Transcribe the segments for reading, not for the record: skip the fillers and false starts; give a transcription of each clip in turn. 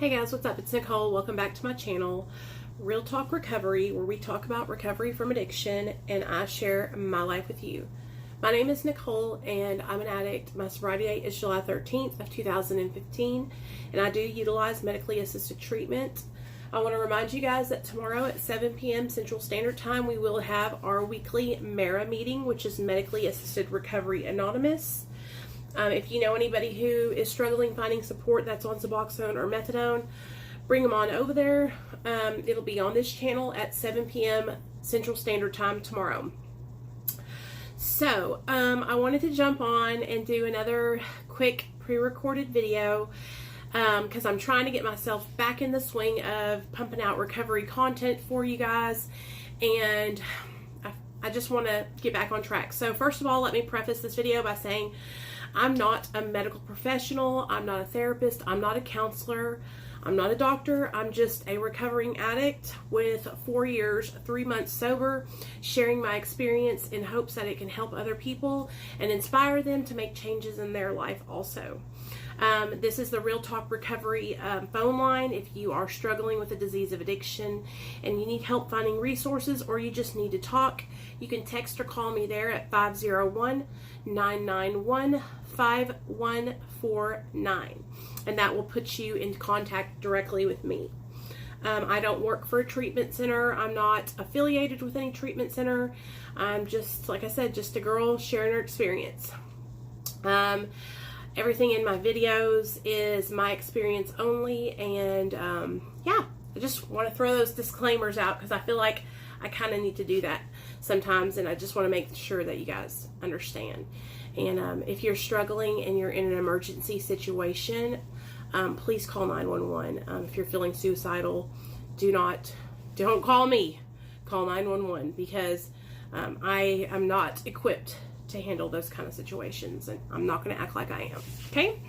Hey guys, what's up? It's Nicole. Welcome back to my channel, Real Talk Recovery, where we talk about recovery from addiction and I share my life with you. My name is Nicole and I'm an addict. My sobriety date is July 13th of 2015 and I do utilize medically assisted treatment. I want to remind you guys that tomorrow at 7 p.m. Central Standard Time we will have our weekly MARA meeting, which is Medically Assisted Recovery Anonymous. If you know anybody who is struggling finding support that's on Suboxone or Methadone, bring them on over there. It'll be on this channel at 7 p.m. Central Standard Time tomorrow. So, I wanted to jump on and do another quick pre-recorded video because I'm trying to get myself back in the swing of pumping out recovery content for you guys, and I just want to get back on track. So first of all, let me preface this video by saying I'm not a medical professional, I'm not a therapist, I'm not a counselor, I'm not a doctor, I'm just a recovering addict with 4 years, 3 months sober, sharing my experience in hopes that it can help other people and inspire them to make changes in their life also. This is the Real Talk Recovery phone line. If you are struggling with a disease of addiction and you need help finding resources or you just need to talk, you can text or call me there at 501-991-5149, and that will put you in contact directly with me. I don't work for a treatment center. I'm not affiliated with any treatment center. I'm just, like I said, just a girl sharing her experience. Everything in my videos is my experience only, and yeah, I just want to throw those disclaimers out because I feel like I kind of need to do that sometimes, and I just want to make sure that you guys understand. And if you're struggling and you're in an emergency situation, please call 911. If you're feeling suicidal, don't call me. Call 911 because I am not equipped to handle those kind of situations, and I'm not going to act like I am. Okay?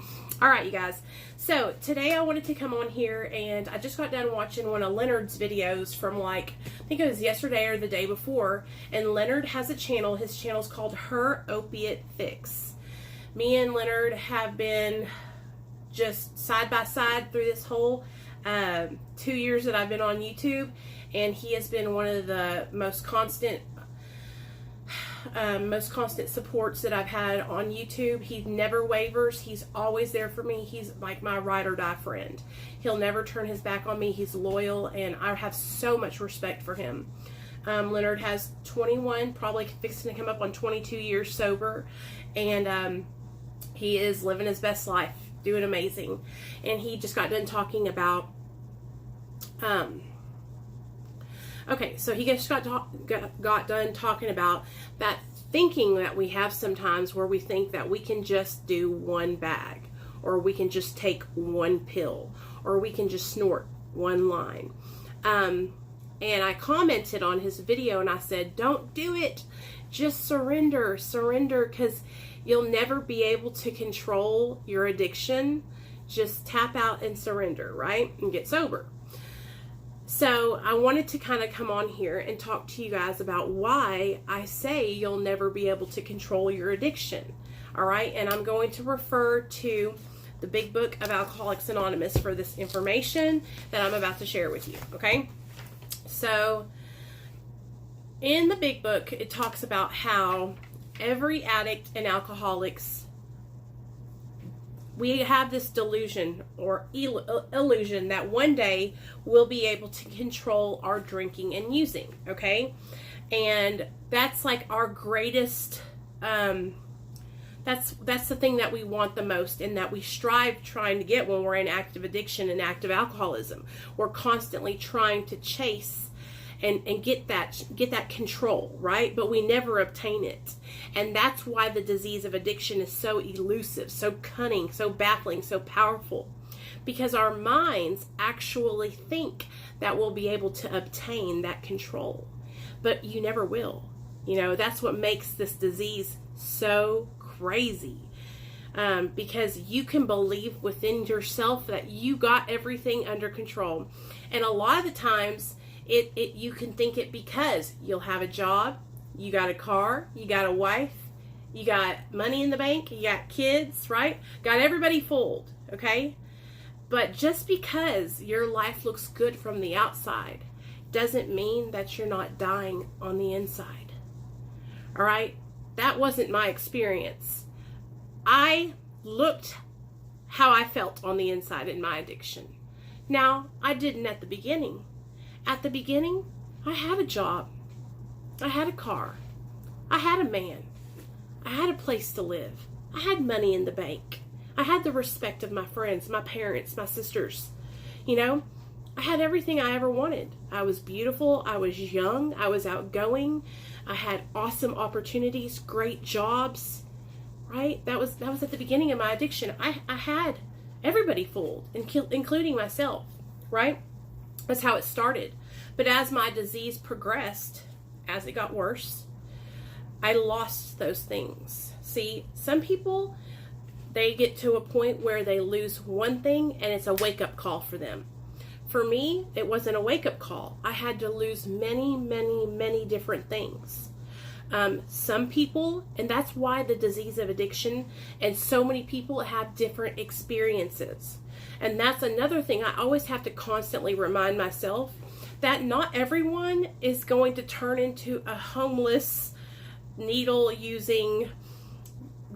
All right, you guys. So today I wanted to come on here, and I just got done watching one of Leonard's videos from I think it was yesterday or the day before, and Leonard has a channel. His channel's called Her Opiate Fix. Me and Leonard have been just side by side through this whole 2 years that I've been on YouTube, and he has been one of the most constant supports that I've had on YouTube. He never wavers. He's always there for me. He's like my ride or die friend. He'll never turn his back on me. He's loyal, and I have so much respect for him. Leonard has 21, probably fixing to come up on 22 years sober, and he is living his best life, doing amazing. And he just got done talking about okay, so he just got done talking about that thinking that we have sometimes where we think that we can just do one bag, or we can just take one pill, or we can just snort one line. And I commented on his video and I said, don't do it. Just surrender, because you'll never be able to control your addiction. Just tap out and surrender, right? And get sober. So I wanted to kind of come on here and talk to you guys about why I say you'll never be able to control your addiction. All right. And I'm going to refer to the Big Book of Alcoholics Anonymous for this information that I'm about to share with you. Okay. So in the Big Book, it talks about how every addict and alcoholics, we have this delusion or illusion that one day we'll be able to control our drinking and using, okay? And that's like our greatest, that's the thing that we want the most and that we strive trying to get when we're in active addiction and active alcoholism. We're constantly trying to chase and get that control, right? But we never obtain it. And that's why the disease of addiction is so elusive, so cunning, so baffling, so powerful. Because our minds actually think that we'll be able to obtain that control. But you never will. You know, that's what makes this disease so crazy. Because you can believe within yourself that you got everything under control. And a lot of the times, you can think it because you'll have a job, you got a car, you got a wife, you got money in the bank, you got kids, right? Got everybody fooled, okay? But just because your life looks good from the outside doesn't mean that you're not dying on the inside. All right? That wasn't my experience. I looked how I felt on the inside in my addiction. Now, I didn't at the beginning. At the beginning, I had a job. I had a car. I had a man. I had a place to live. I had money in the bank. I had the respect of my friends, my parents, my sisters. You know, I had everything I ever wanted. I was beautiful. I was young. I was outgoing. I had awesome opportunities, great jobs, right? That was at the beginning of my addiction. I had everybody fooled, including myself, right? That's how it started. But as my disease progressed, as it got worse, I lost those things. See, some people, they get to a point where they lose one thing and it's a wake-up call for them. For me, it wasn't a wake-up call. I had to lose many, many, many different things. Some people, and that's why the disease of addiction and so many people have different experiences. And that's another thing I always have to constantly remind myself, that not everyone is going to turn into a homeless, needle-using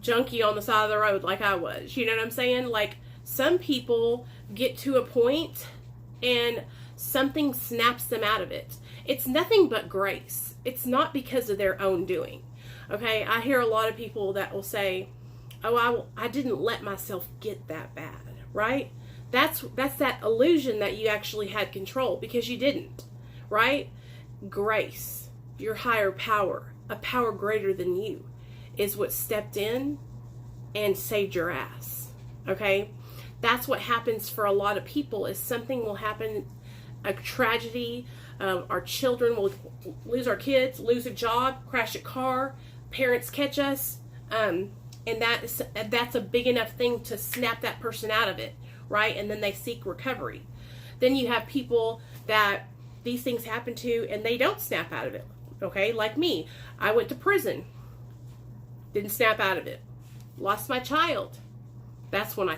junkie on the side of the road like I was. You know what I'm saying? Like, some people get to a point and something snaps them out of it. It's nothing but grace. It's not because of their own doing. Okay, I hear a lot of people that will say, oh, I didn't let myself get that bad, right? That's that illusion that you actually had control, because you didn't, right? Grace, your higher power, a power greater than you, is what stepped in and saved your ass, okay? That's what happens for a lot of people, is something will happen, a tragedy, our children will lose, our kids, lose a job, crash a car, parents catch us, and that's a big enough thing to snap that person out of it, right? And then they seek recovery. Then you have people that these things happen to and they don't snap out of it, okay? Like me, I went to prison, didn't snap out of it, lost my child. That's when I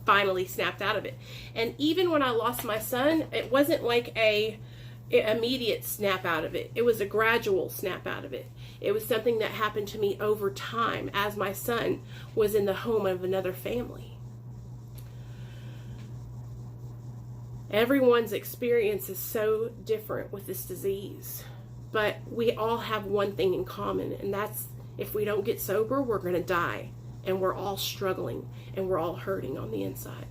finally snapped out of it. And even when I lost my son, it wasn't like an immediate snap out of it. It was a gradual snap out of it. It was something that happened to me over time as my son was in the home of another family. Everyone's experience is so different with this disease, but we all have one thing in common, and that's, if we don't get sober, we're going to die. And we're all struggling, and we're all hurting on the inside.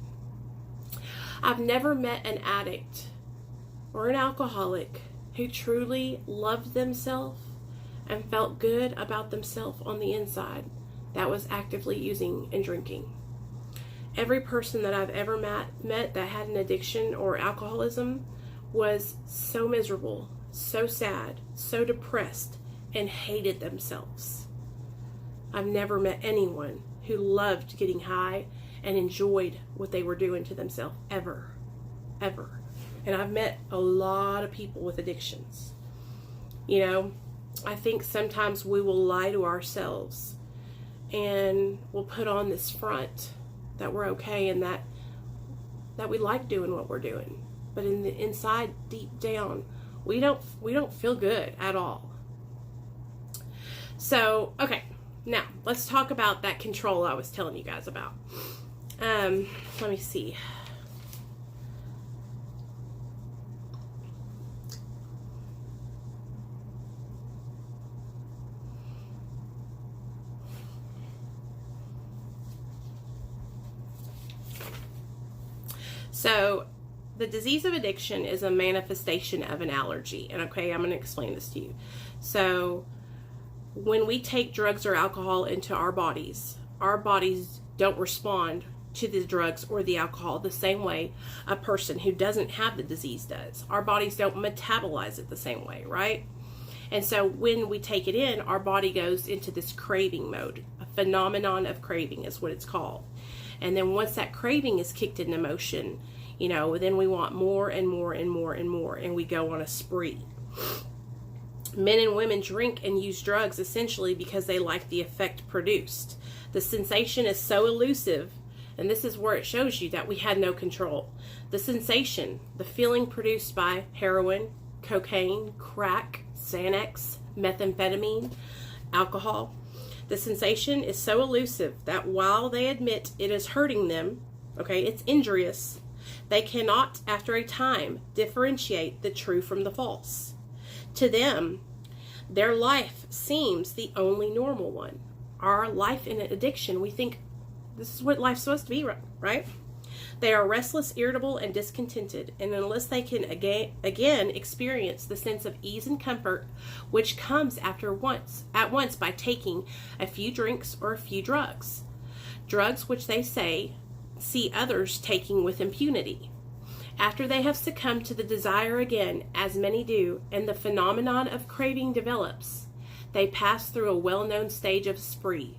I've never met an addict or an alcoholic who truly loved themselves and felt good about themselves on the inside that was actively using and drinking. Every person that I've ever met that had an addiction or alcoholism was so miserable, so sad, so depressed, and hated themselves. I've never met anyone who loved getting high and enjoyed what they were doing to themselves, ever. And I've met a lot of people with addictions. You know, I think sometimes we will lie to ourselves and we'll put on this front that we're okay and that we like doing what we're doing. But in the inside, deep down, we don't feel good at all. So, okay. Now, let's talk about that control I was telling you guys about. Let me see. So, the disease of addiction is a manifestation of an allergy. And okay, I'm going to explain this to you. So, when we take drugs or alcohol into our bodies don't respond to the drugs or the alcohol the same way a person who doesn't have the disease does. Our bodies don't metabolize it the same way, right? And so when we take it in, our body goes into this craving mode. A phenomenon of craving is what it's called. And then once that craving is kicked into motion, you know, then we want more and more and more and more, and we go on a spree. Men and women drink and use drugs essentially because they like the effect produced. The sensation is so elusive And this is where it shows you that we had no control. The sensation, the feeling produced by heroin, cocaine, crack, Xanax, methamphetamine, alcohol. The sensation is so elusive that while they admit it is hurting them, okay, it's injurious, they cannot, after a time, differentiate the true from the false. To them, their life seems the only normal one. Our life in addiction, we think this is what life's supposed to be, right? They are restless, irritable, and discontented, and unless they can again experience the sense of ease and comfort which comes at once by taking a few drinks or a few drugs which they see others taking with impunity. After they have succumbed to the desire again, as many do, and the phenomenon of craving develops, they pass through a well-known stage of spree,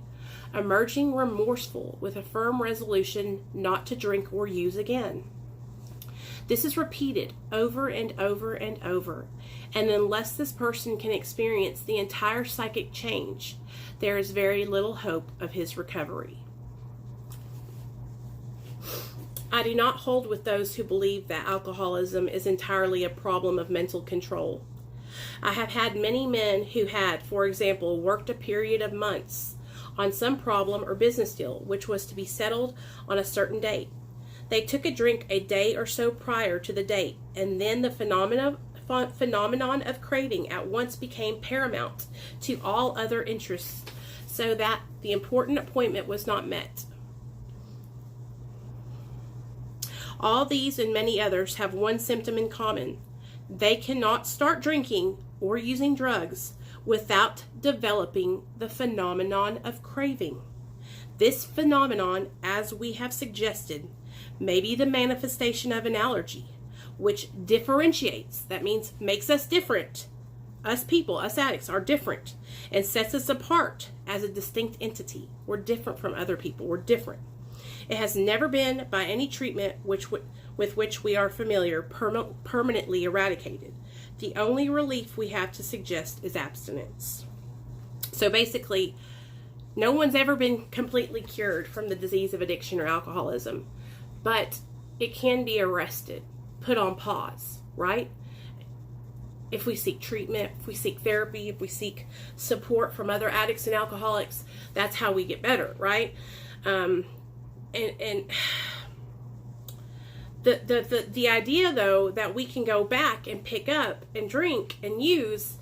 emerging remorseful with a firm resolution not to drink or use again. This is repeated over and over and over, and unless this person can experience the entire psychic change, there is very little hope of his recovery. I do not hold with those who believe that alcoholism is entirely a problem of mental control. I have had many men who had, for example, worked a period of months on some problem or business deal which was to be settled on a certain date. They took a drink a day or so prior to the date, and then the phenomenon of craving at once became paramount to all other interests, so that the important appointment was not met. All these and many others have one symptom in common. They cannot start drinking or using drugs without developing the phenomenon of craving. This phenomenon, as we have suggested, may be the manifestation of an allergy, which differentiates, that means makes us different. Us people, us addicts, are different and sets us apart as a distinct entity. We're different from other people. We're different. It has never been, by any treatment with which we are familiar, permanently eradicated. The only relief we have to suggest is abstinence. So basically, no one's ever been completely cured from the disease of addiction or alcoholism, but it can be arrested, put on pause, right? If we seek treatment, if we seek therapy, if we seek support from other addicts and alcoholics, that's how we get better, right? And the idea, though, that we can go back and pick up and drink and use,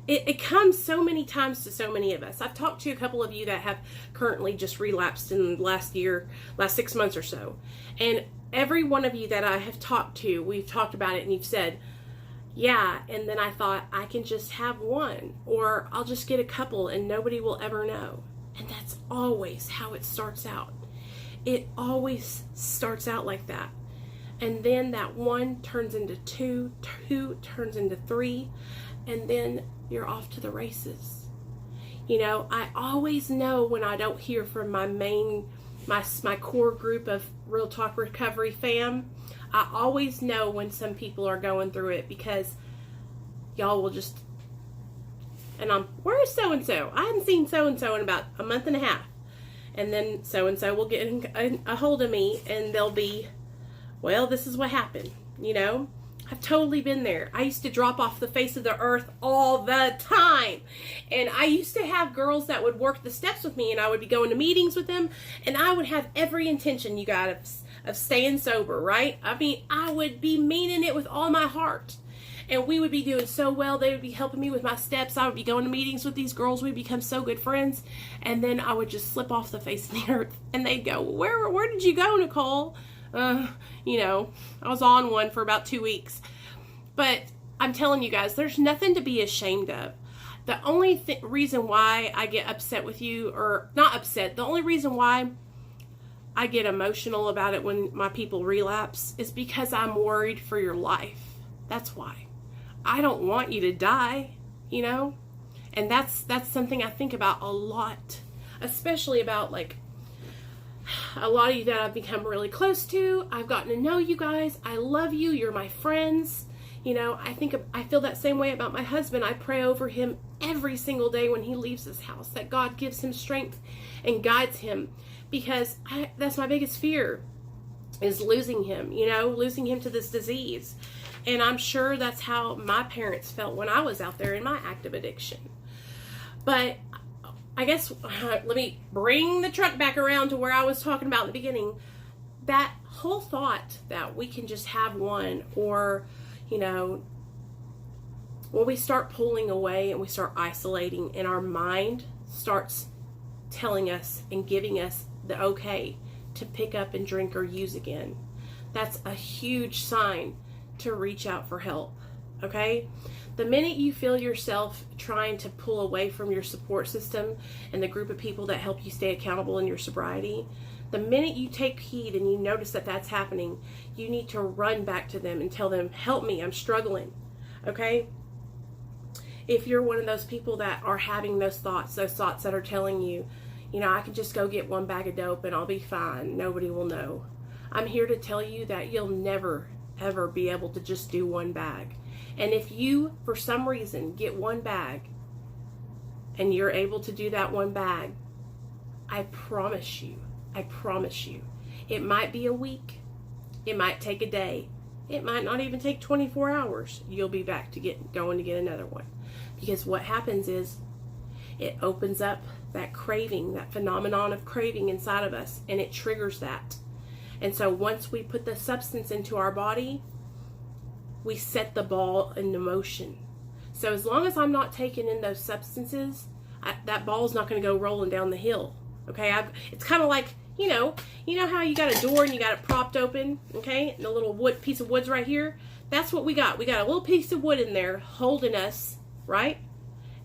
it comes so many times to so many of us. I've talked to a couple of you that have currently just relapsed in the last 6 months or so. And every one of you that I have talked to, we've talked about it and you've said, yeah, and then I thought I can just have one, or I'll just get a couple and nobody will ever know. And that's always how it starts out. It always starts out like that. And then that one turns into two turns into three, and then you're off to the races. You know, I always know when I don't hear from my core group of Real Talk Recovery fam. I always know when some people are going through it, because y'all will just, and where's so-and-so? I haven't seen so-and-so in about a month and a half. And then so-and-so will get a hold of me and they'll be, well, this is what happened, you know? I've totally been there. I used to drop off the face of the earth all the time. And I used to have girls that would work the steps with me, and I would be going to meetings with them, and I would have every intention, you guys, of staying sober, right? I mean, I would be meaning it with all my heart. And we would be doing so well. They would be helping me with my steps. I would be going to meetings with these girls. We'd become so good friends. And then I would just slip off the face of the earth. And they'd go, where did you go, Nicole? You know, I was on one for about 2 weeks. But I'm telling you guys, there's nothing to be ashamed of. The only reason why I get upset with you, or not upset, the only reason why I get emotional about it when my people relapse is because I'm worried for your life. That's why. I don't want you to die, you know? And that's something I think about a lot, especially about like a lot of you that I've become really close to. I've gotten to know you guys. I love you. You're my friends. You know, I feel that same way about my husband. I pray over him every single day when he leaves this house, that God gives him strength and guides him, because that's my biggest fear, is losing him, you know, losing him to this disease. And I'm sure that's how my parents felt when I was out there in my active addiction. But I guess, let me bring the truck back around to where I was talking about in the beginning. That whole thought that we can just have one, or, you know, when we start pulling away and we start isolating, and our mind starts telling us and giving us the okay to pick up and drink or use again, that's a huge sign to reach out for help. Okay? The minute you feel yourself trying to pull away from your support system and the group of people that help you stay accountable in your sobriety, the minute you take heed and you notice that that's happening, you need to run back to them and tell them, help me, I'm struggling. Okay? If you're one of those people that are having those thoughts that are telling you, you know, I can just go get one bag of dope and I'll be fine, nobody will know. I'm here to tell you that you'll never, ever be able to just do one bag. And if you, for some reason, get one bag and you're able to do that one bag, I promise you, it might be a week, it might take a day, it might not even take 24 hours. You'll be back to going to get another one. Because what happens is it opens up that craving, that phenomenon of craving inside of us, and it triggers that. And so once we put the substance into our body, we set the ball into motion. So as long as I'm not taking in those substances, that ball's not going to go rolling down the hill. Okay, it's kind of like, you know how you got a door and you got it propped open, okay, and a little piece of wood's right here. That's what we got. We got a little piece of wood in there holding us, right?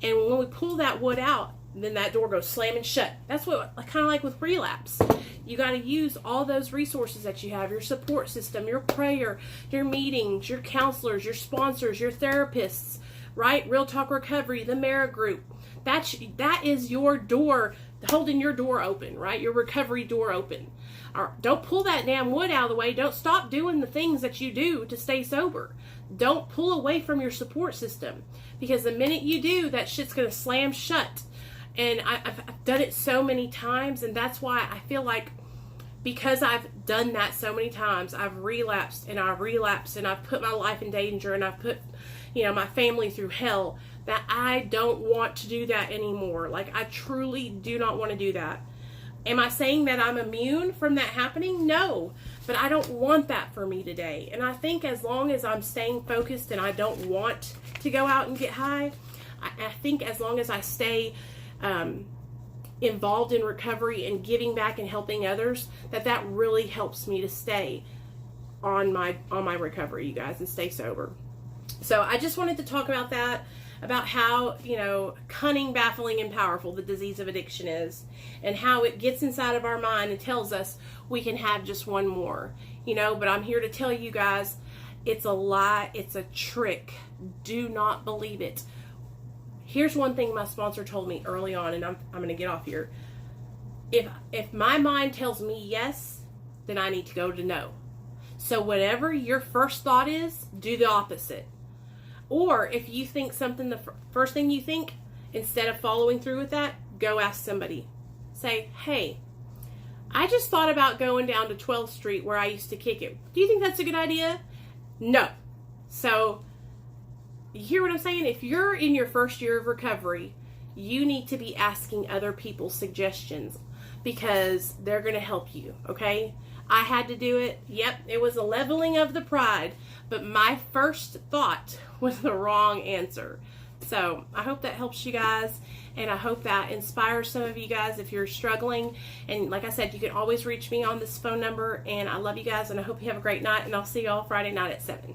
And when we pull that wood out, then that door goes slamming shut. That's what, kind of like with relapse. You got to use all those resources that you have, your support system, your prayer, your meetings, your counselors, your sponsors, your therapists, right? Real Talk Recovery, the Mara Group. That is your door, holding your door open, right? Your recovery door open. Don't pull that damn wood out of the way. Don't stop doing the things that you do to stay sober. Don't pull away from your support system, because the minute you do, that shit's going to slam shut. And I've done it so many times, and that's why I feel like, because I've done that so many times, I've relapsed and I've put my life in danger, and I've put, my family through hell, that I don't want to do that anymore. Like, I truly do not want to do that. Am I saying that I'm immune from that happening? No, but I don't want that for me today. And I think as long as I'm staying focused and I don't want to go out and get high, I think as long as I stay involved in recovery and giving back and helping others, that really helps me to stay on my recovery, you guys, and stay sober. So I just wanted to talk about that, about how, cunning, baffling, and powerful the disease of addiction is, and how it gets inside of our mind and tells us we can have just one more, but I'm here to tell you guys, it's a lie, it's a trick. Do not believe it. Here's one thing my sponsor told me early on, and I'm going to get off here. If my mind tells me yes, then I need to go to no. So whatever your first thought is, do the opposite. Or if you think something, the first thing you think, instead of following through with that, go ask somebody. Say, hey, I just thought about going down to 12th Street where I used to kick it. Do you think that's a good idea? No. So, you hear what I'm saying? If you're in your first year of recovery, you need to be asking other people's suggestions, because they're going to help you, okay? I had to do it. Yep, it was a leveling of the pride, but my first thought was the wrong answer. So I hope that helps you guys, and I hope that inspires some of you guys if you're struggling. And like I said, you can always reach me on this phone number, and I love you guys, and I hope you have a great night, and I'll see you all Friday night at 7.